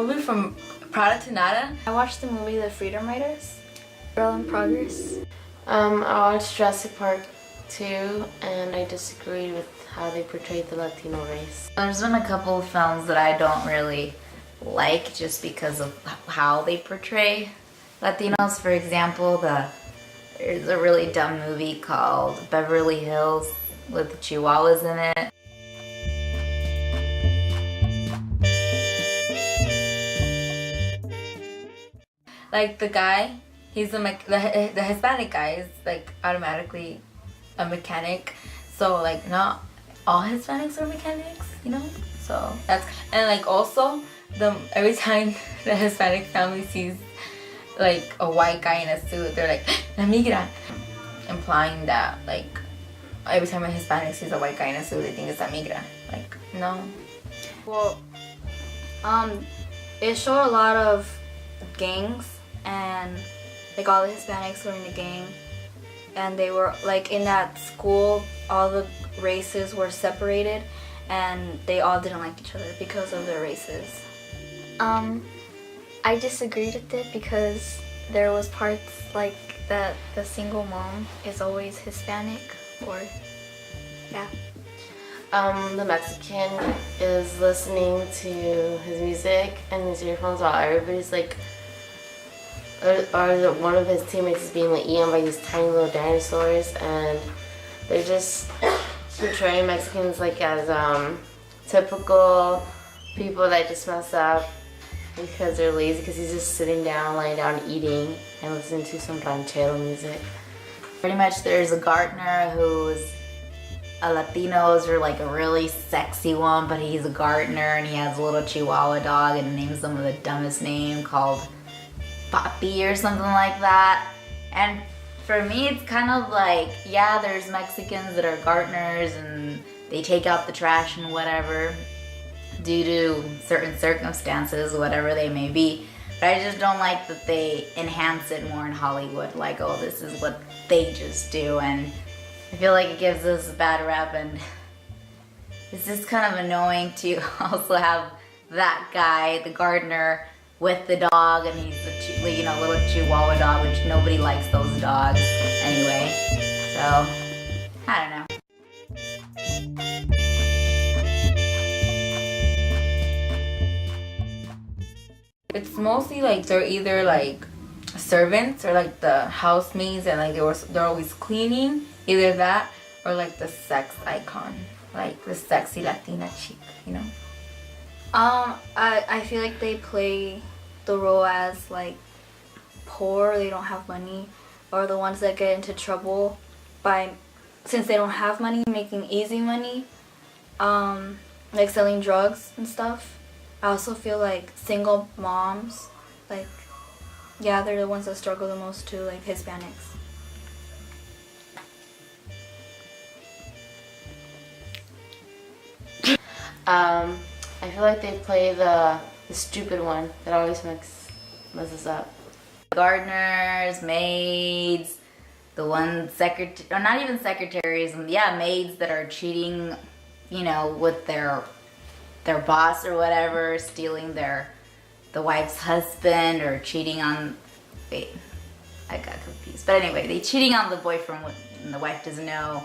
movie from Prada to Nada. I watched the movie The Freedom Riders. Girl in Progress. I watched Jurassic Park 2, and I disagreed with how they portrayed the Latino race. There's been a couple of films that I don't really like just because of how they portray Latinos. For example, there's a really dumb movie called Beverly Hills with Chihuahuas in it. Like the guy, he's the Hispanic guy is like automatically a mechanic. So like not all Hispanics are mechanics, you know? So that's, and like also every time the Hispanic family sees like a white guy in a suit, they're like, La migra, implying that like every time a Hispanic sees a white guy in a suit, they think it's La migra. Like, no. Well, it showed a lot of gangs, and like all the Hispanics were in a gang, and they were like in that school, all the races were separated, and they all didn't like each other because of their races. I disagreed with it because there was parts like that the single mom is always Hispanic, or yeah. The Mexican is listening to his music and his earphones while everybody's like, or one of his teammates is being like eaten by these tiny little dinosaurs, and they're just portraying Mexicans like as typical people that just mess up because they're lazy, because he's just sitting down, lying down, eating, and listening to some ranchero music. Pretty much there's a gardener who's a Latino's or like a really sexy one, but he's a gardener and he has a little Chihuahua dog and names them with the dumbest name called Papi or something like that. And for me it's kind of like, yeah, there's Mexicans that are gardeners and they take out the trash and whatever due to certain circumstances, whatever they may be. But I just don't like that they enhance it more in Hollywood, like, oh, this is what they just do, and I feel like it gives us a bad rep, and it's just kind of annoying to also have that guy, the gardener, with the dog, and he's a little Chihuahua dog, which nobody likes those dogs anyway. So, I don't know. It's mostly like they're either like servants or like the housemaids, and like they're always cleaning. Either that or like the sex icon, like the sexy Latina chick, you know? I feel like they play the role as like poor, they don't have money, or the ones that get into trouble by, since they don't have money, making easy money, like selling drugs and stuff. I also feel like single moms, like, yeah, they're the ones that struggle the most too, like Hispanics. I feel like they play the stupid one that always messes up. Gardeners, maids, the one or not even secretaries, yeah, maids that are cheating, you know, with their boss or whatever, stealing the wife's husband, or cheating on, wait, I got confused. But anyway, they cheating on the boyfriend and the wife doesn't know,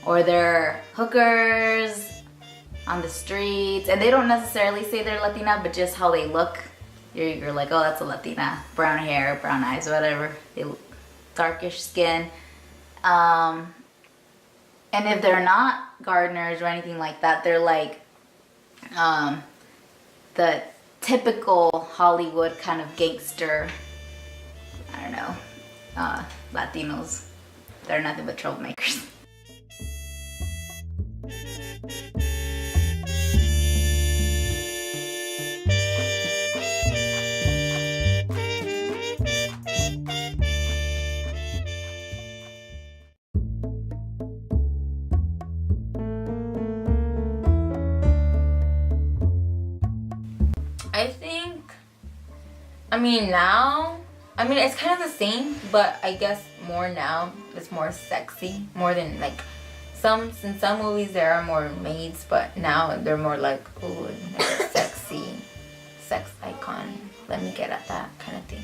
or they're hookers on the streets, and they don't necessarily say they're Latina, but just how they look, you're like, oh, that's a Latina, brown hair, brown eyes, whatever, they look darkish skin. And if they're not gardeners or anything like that, they're like the typical Hollywood kind of gangster, I don't know, Latinos. They're nothing but troublemakers. I mean, it's kind of the same, but I guess more now, it's more sexy, more than like in some movies there are more maids, but now they're more like, ooh, like sexy sex icon. Let me get at that kind of thing.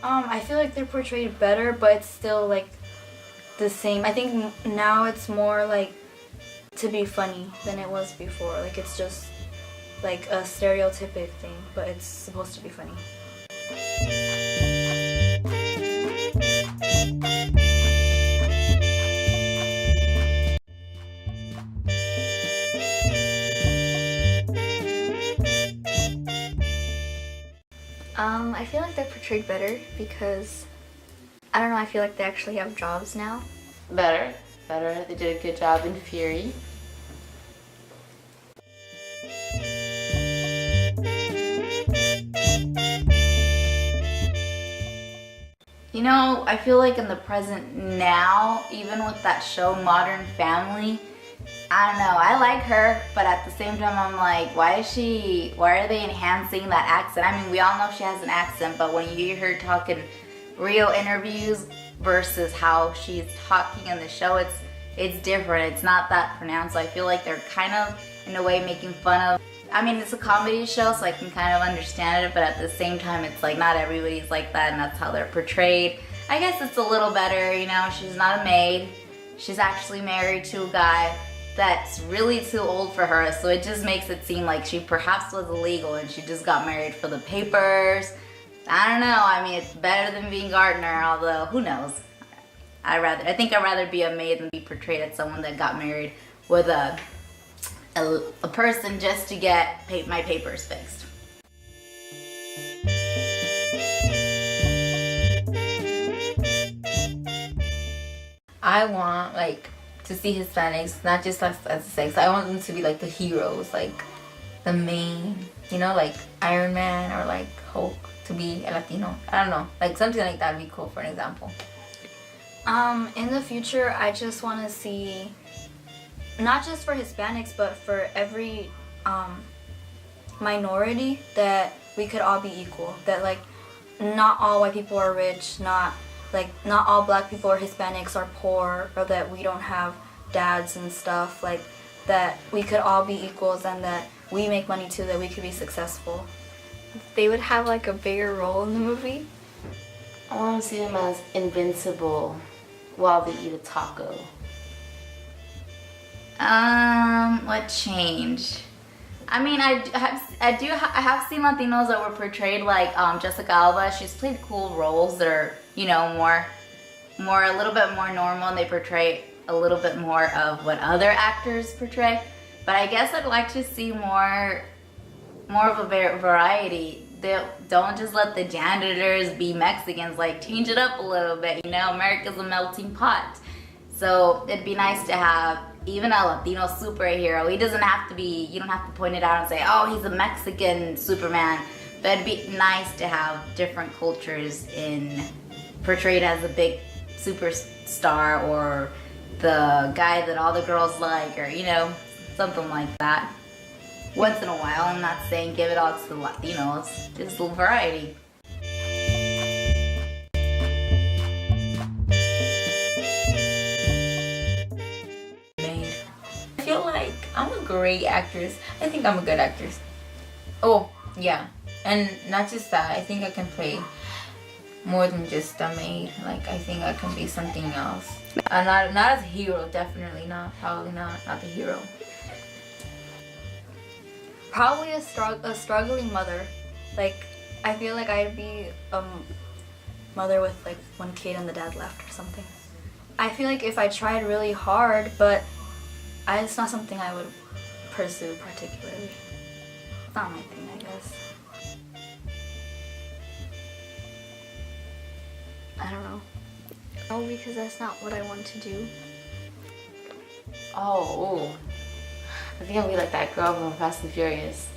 I feel like they're portrayed better, but it's still like the same. I think now it's more like to be funny than it was before. Like it's just like a stereotypic thing, but it's supposed to be funny. I feel like they're portrayed better because I don't know. I feel like they actually have jobs now. Better. They did a good job in Fury. You know, I feel like in the present now, even with that show Modern Family, I don't know, I like her, but at the same time I'm like, why are they enhancing that accent? I mean, we all know she has an accent, but when you hear her talking real interviews versus how she's talking in the show, it's different. It's not that pronounced. So I feel like they're kind of, in a way, making fun of. I mean, it's a comedy show, so I can kind of understand it, but at the same time, it's like not everybody's like that, and that's how they're portrayed. I guess it's a little better, you know, she's not a maid. She's actually married to a guy that's really too old for her, so it just makes it seem like she perhaps was illegal and she just got married for the papers. I don't know, I mean, it's better than being Gardner, although who knows. I think I'd rather be a maid than be portrayed as someone that got married with a person just to get my papers fixed. I want like to see Hispanics not just as sex. I want them to be like the heroes, like the main, you know, like Iron Man or like Hulk to be a Latino. I don't know, like something like that would be cool for an example. In the future, I just want to see, not just for Hispanics, but for every minority, that we could all be equal. That like, not all white people are rich, not all black people or Hispanics are poor, or that we don't have dads and stuff. Like that we could all be equals, and that we make money too, that we could be successful. They would have like a bigger role in the movie. I want to see them as invincible while they eat a taco. What change? I mean, I have seen Latinos that were portrayed like Jessica Alba. She's played cool roles that are, you know, a little bit more normal, and they portray a little bit more of what other actors portray. But I guess I'd like to see more of a variety. They don't just let the janitors be Mexicans, like change it up a little bit, you know, America's a melting pot. So it'd be nice to have even a Latino superhero. He doesn't have to be, you don't have to point it out and say, oh, he's a Mexican Superman. But it'd be nice to have different cultures portrayed as a big superstar, or the guy that all the girls like, or, you know, something like that. Once in a while, I'm not saying give it all to the Latinos, just a little variety. I feel like I'm a great actress. I think I'm a good actress. Oh, yeah. And not just that, I think I can play more than just a maid. Like, I think I can be something else. Not as a hero, definitely not. Probably not the hero. Probably a struggling mother. Like, I feel like I'd be a mother with like one kid and the dad left or something. I feel like if I tried really hard, but it's not something I would pursue particularly. It's not my thing, I guess. I don't know. No, because that's not what I want to do. Oh, I think I'll be like that girl from Fast and Furious.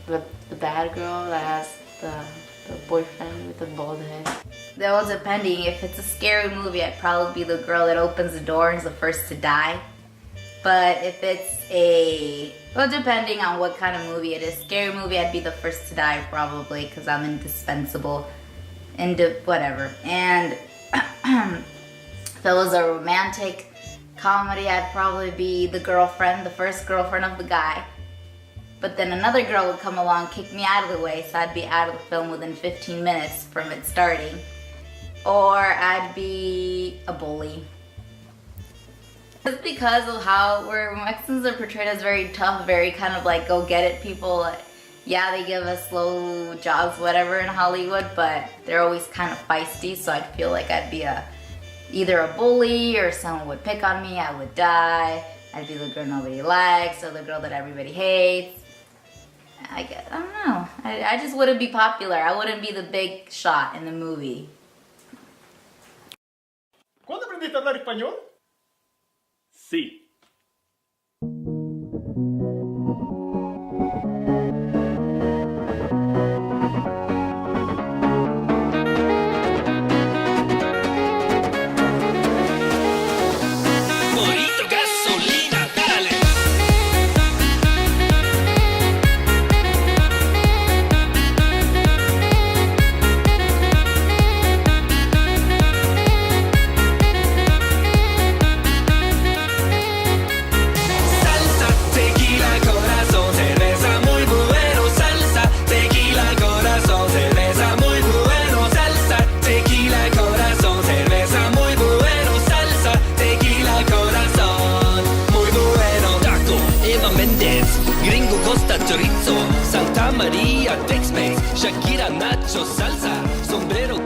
The bad girl that has the boyfriend with the bald head. Well, depending. If it's a scary movie, I'd probably be the girl that opens the door and is the first to die. But if it's depending on what kind of movie it is. Scary movie, I'd be the first to die probably, because I'm indispensable. Whatever. And if it was a romantic comedy, I'd probably be the girlfriend, the first girlfriend of the guy. But then another girl would come along, kick me out of the way, so I'd be out of the film within 15 minutes from it starting. Or I'd be a bully. Just because of how Mexicans are portrayed as very tough, very kind of like go get it people. Yeah, they give us slow jobs, whatever in Hollywood, but they're always kind of feisty, so I'd feel like I'd be either a bully or someone would pick on me, I would die. I'd be the girl nobody likes or the girl that everybody hates. I don't know. I just wouldn't be popular. I wouldn't be the big shot in the movie. ¿Cuándo aprendiste a hablar español? Sí. Morito, gasolina, dale. Salsa, tequila, corazón, cerveza muy bueno. Salsa, tequila, corazón, cerveza muy bueno. Salsa, tequila, corazón, cerveza muy bueno. Salsa, tequila, corazón, muy bueno. Taco, Eva Méndez, Gringo Costa Chorizo, Santa María, Tex-Mex, Shakira, Nacho, Salsa, sombrero.